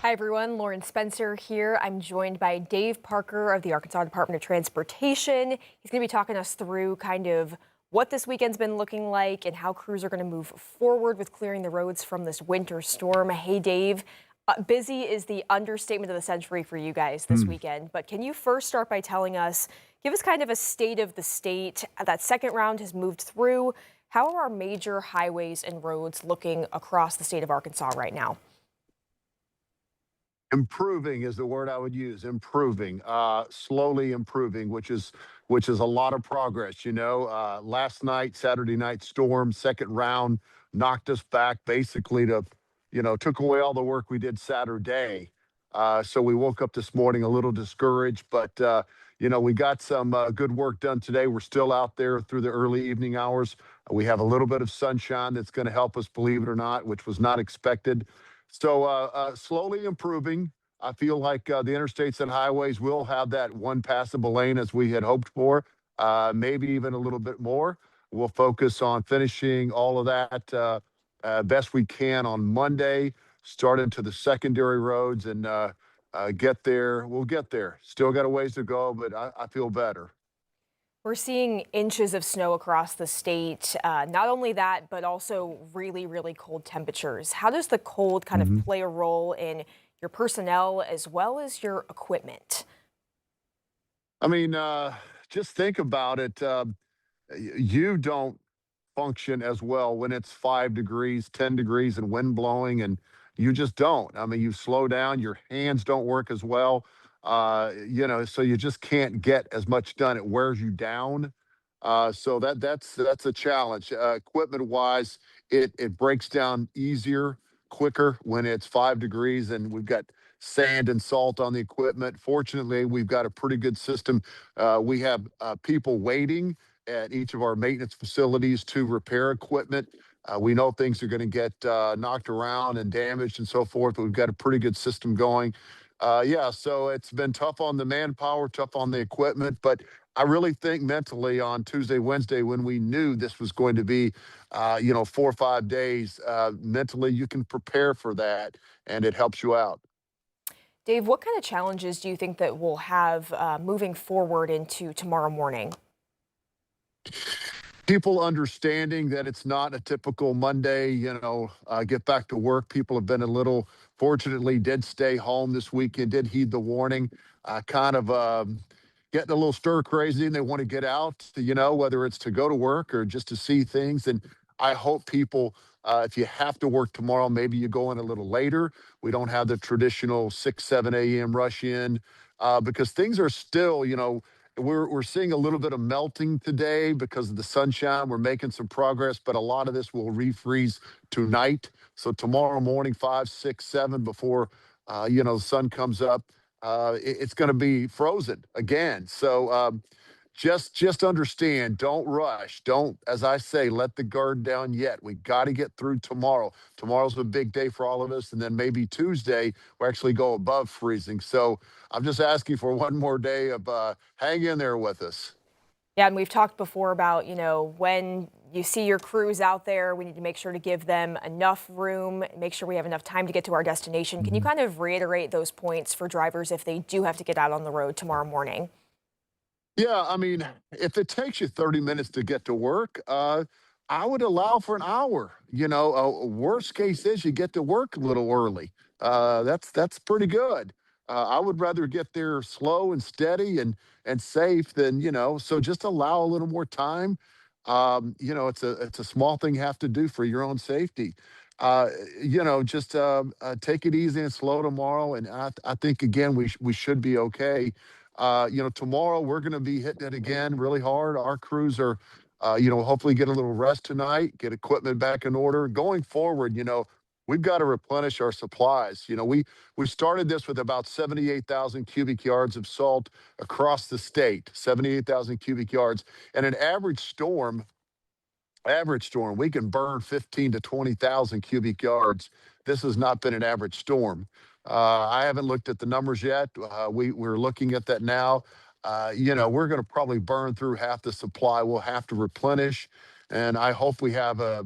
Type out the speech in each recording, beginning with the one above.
Hi, everyone. Lauren Spencer here. I'm joined by Dave Parker of the Arkansas Department of Transportation. He's going to be talking us through kind of what this weekend's been looking like and how crews are going to move forward with clearing the roads from this winter storm. Hey, Dave. Busy is the understatement of the century for you guys this Hmm. weekend. But can you first start by telling us, give us kind of a state of the state? That second round has moved through. How are our major highways and roads looking across the state of Arkansas right now? Improving is the word I would use. Improving, slowly improving, which is a lot of progress. Last night, Saturday night storm, second round, knocked us back basically to, took away all the work we did Saturday. So we woke up this morning a little discouraged, but we got some good work done today. We're still out there through the early evening hours. We have a little bit of sunshine that's going to help us, believe it or not, which was not expected. So slowly improving. I feel like the interstates and highways will have that one passable lane as we had hoped for, maybe even a little bit more. We'll focus on finishing all of that best we can on Monday, start into the secondary roads and get there. We'll get there. Still got a ways to go, but I feel better. We're seeing inches of snow across the state. Not only that, but also really, really cold temperatures. How does the cold kind of Mhm. play a role in your personnel as well as your equipment? I mean, just think about it. You don't function as well when it's 5 degrees, 10 degrees, and wind blowing, and you just don't. I mean, you slow down, your hands don't work as well. So you just can't get as much done. It wears you down. So that's a challenge. Equipment wise, it breaks down easier, quicker when it's 5 degrees, and we've got sand and salt on the equipment. Fortunately, we've got a pretty good system. We have people waiting at each of our maintenance facilities to repair equipment. We know things are going to get knocked around and damaged and so forth, but we've got a pretty good system going. Yeah, so it's been tough on the manpower, tough on the equipment, but I really think mentally on Tuesday, Wednesday, when we knew this was going to be, 4 or 5 days, mentally you can prepare for that and it helps you out. Dave, what kind of challenges do you think that we'll have moving forward into tomorrow morning? People understanding that it's not a typical Monday, get back to work. People have been a little, fortunately, did stay home this weekend, did heed the warning, kind of getting a little stir crazy and they want to get out, whether it's to go to work or just to see things. And I hope people, if you have to work tomorrow, maybe you go in a little later. We don't have the traditional 6, 7 a.m. rush in because things are still, we're seeing a little bit of melting today because of the sunshine. We're making some progress, but a lot of this will refreeze tonight. So tomorrow morning, 5, 6, 7, before the sun comes up, it's going to be frozen again. So just understand, don't rush. Don't, as I say, let the guard down yet. We got to get through tomorrow. Tomorrow's a big day for all of us, and then maybe Tuesday we actually go above freezing. So I'm just asking for one more day of hang in there with us. Yeah, and we've talked before about, when you see your crews out there, we need to make sure to give them enough room, make sure we have enough time to get to our destination. Can you Mhm. kind of reiterate those points for drivers if they do have to get out on the road tomorrow morning? Yeah, I mean, if it takes you 30 minutes to get to work, I would allow for an hour. Worst case is you get to work a little early. That's pretty good. I would rather get there slow and steady and safe than So just allow a little more time. It's a small thing you have to do for your own safety. Just take it easy and slow tomorrow, and I think again we should be okay. Tomorrow we're going to be hitting it again really hard. Our crews are, hopefully get a little rest tonight, get equipment back in order. Going forward, we've got to replenish our supplies. We started this with about 78,000 cubic yards of salt across the state, 78,000 cubic yards, and an average storm, we can burn 15 to 20,000 cubic yards. This has not been an average storm. I haven't looked at the numbers yet. We're looking at that now. We're going to probably burn through half the supply. We'll have to replenish. and I hope we have at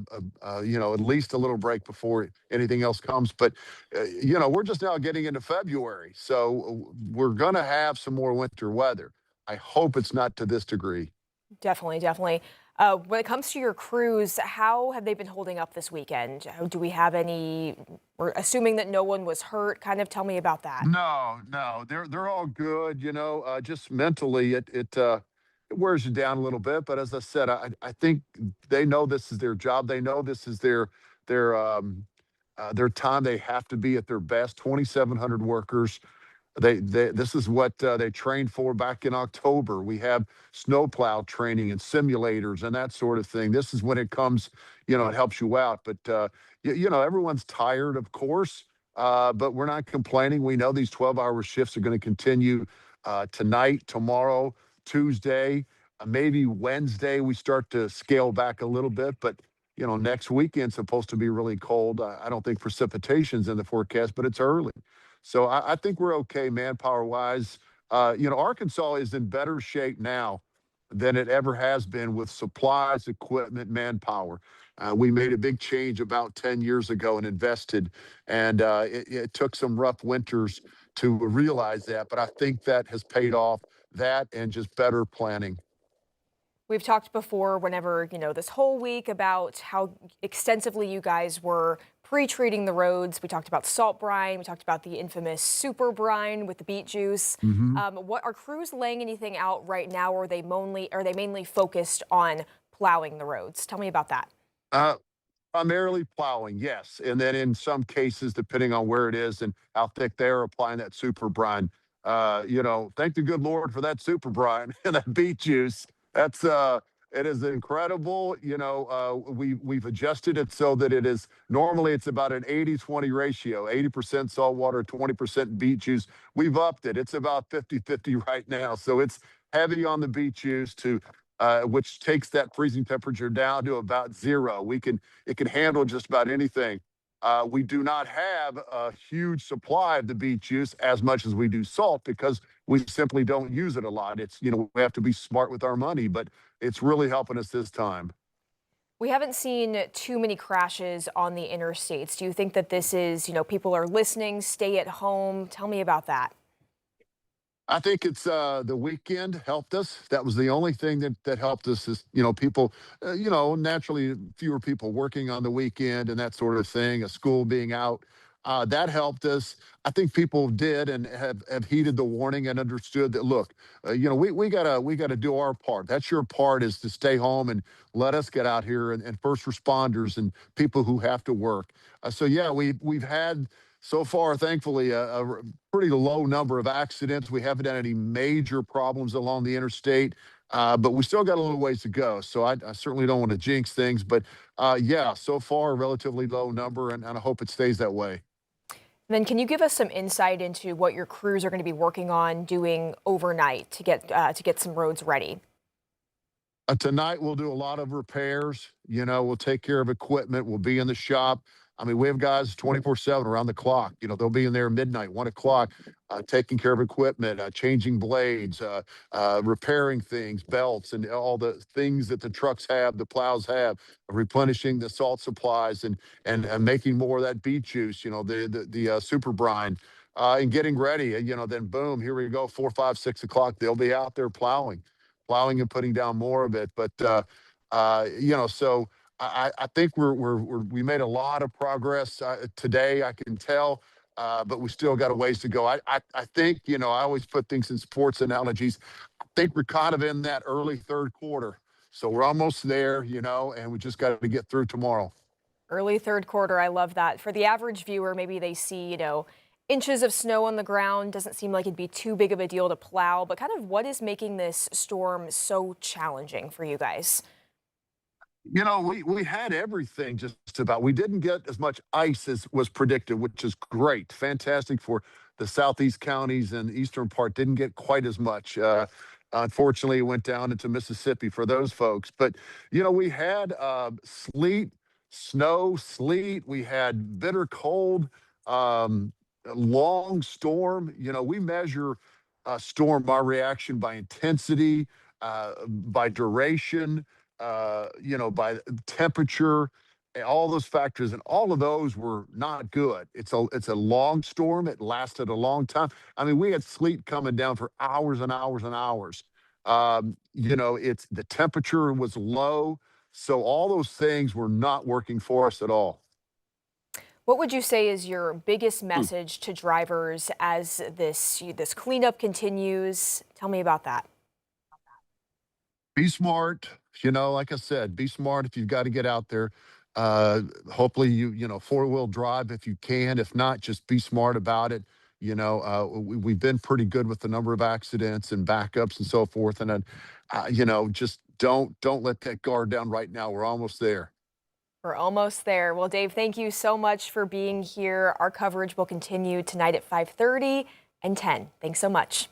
least a little break before anything else comes. But we're just now getting into February, so we're gonna have some more winter weather. I hope it's not to this degree. Definitely, definitely. When it comes to your crews, how have they been holding up this weekend? Do we have any? We're assuming that no one was hurt. Kind of tell me about that. No, no, they're all good. Just mentally, it wears you down a little bit. But as I said, I think they know this is their job. They know this is their time. They have to be at their best. 2,700 workers. They this is what they trained for back in October. We have snowplow training and simulators and that sort of thing. This is when it comes, it helps you out. But everyone's tired, of course, but we're not complaining. We know these 12-hour shifts are going to continue tonight, tomorrow, Tuesday, maybe Wednesday. We start to scale back a little bit, but next weekend's supposed to be really cold. I don't think precipitation's in the forecast, but it's early. So I think we're okay manpower wise. Arkansas is in better shape now than it ever has been with supplies, equipment, manpower. We made a big change about 10 years ago and invested, and it took some rough winters to realize that. But I think that has paid off, that and just better planning. We've talked before, whenever, this whole week about how extensively you guys were pre-treating the roads. We talked about salt brine. We talked about the infamous super brine with the beet juice. Hmm. What are crews laying anything out right now, or are they mainly focused on plowing the roads? Tell me about that. Uh, Primarily plowing, yes, and then in some cases, depending on where it is and how thick they're applying that super brine. Thank the good Lord for that super brine and that beet juice. That's it is incredible. We've adjusted it so that it is normally it's about an 80-20 ratio, 80% salt water, 20% beet juice. We've upped it. It's about 50-50 right now. So it's heavy on the beet juice to which takes that freezing temperature down to about zero. It can handle just about anything. We do not have a huge supply of the beet juice as much as we do salt because we simply don't use it a lot. We have to be smart with our money, but it's really helping us this time. We haven't seen too many crashes on the interstates. Do you think that this is, people are listening, stay at home? Tell me about that. I think it's the weekend helped us. That was the only thing that helped us is people naturally fewer people working on the weekend and that sort of thing. A school being out that helped us. I think people did and have heeded the warning and understood that. Look, we gotta do our part. That's your part is to stay home and let us get out here and first responders and people who have to work. So yeah, we've had so far, thankfully, a pretty low number of accidents. We haven't had any major problems along the interstate, but we still got a little ways to go. So I certainly don't want to jinx things, but yeah, so far, a relatively low number, and I hope it stays that way. Then can you give us some insight into what your crews are going to be working on doing overnight to get some roads ready? Tonight we'll do a lot of repairs. We'll take care of equipment. We'll be in the shop. I mean, we have guys 24/7 around the clock. They'll be in there midnight, 1 o'clock, taking care of equipment, changing blades, repairing things, belts, and all the things that the trucks have, the plows have, replenishing the salt supplies and making more of that beet juice. The super brine. And getting ready, then boom, here we go, 4, 5, 6 o'clock. They'll be out there plowing and putting down more of it. But so I think we made a lot of progress today. I can tell, but we still got a ways to go. I think I always put things in sports analogies. I think we're kind of in that early third quarter, so we're almost there. And we just got to get through tomorrow. Early third quarter, I love that. For the average viewer, maybe they see, inches of snow on the ground. Doesn't seem like it'd be too big of a deal to plow, but kind of what is making this storm so challenging for you guys? We had everything just about. We didn't get as much ice as was predicted, which is great. Fantastic for the southeast counties and the eastern part. Didn't get quite as much. Unfortunately, it went down into Mississippi for those folks. But we had sleet, snow, sleet. We had bitter cold, a long storm. We measure storm our reaction by intensity, by duration. by temperature, and all those factors, and all of those were not good. It's a long storm. It lasted a long time. I mean, we had sleet coming down for hours and hours and hours. It's the temperature was low, so all those things were not working for us at all. What would you say is your biggest Hmm. message to drivers as this cleanup continues? Tell me about that. Be smart. Like I said, be smart if you've got to get out there. Uh, Hopefully four-wheel drive if you can. If not, just be smart about it. We've been pretty good with the number of accidents and backups and so forth. And then, just don't let that guard down right now. We're almost there. We're almost there. Well, Dave, thank you so much for being here. Our coverage will continue tonight at 5:30 and 10. Thanks so much.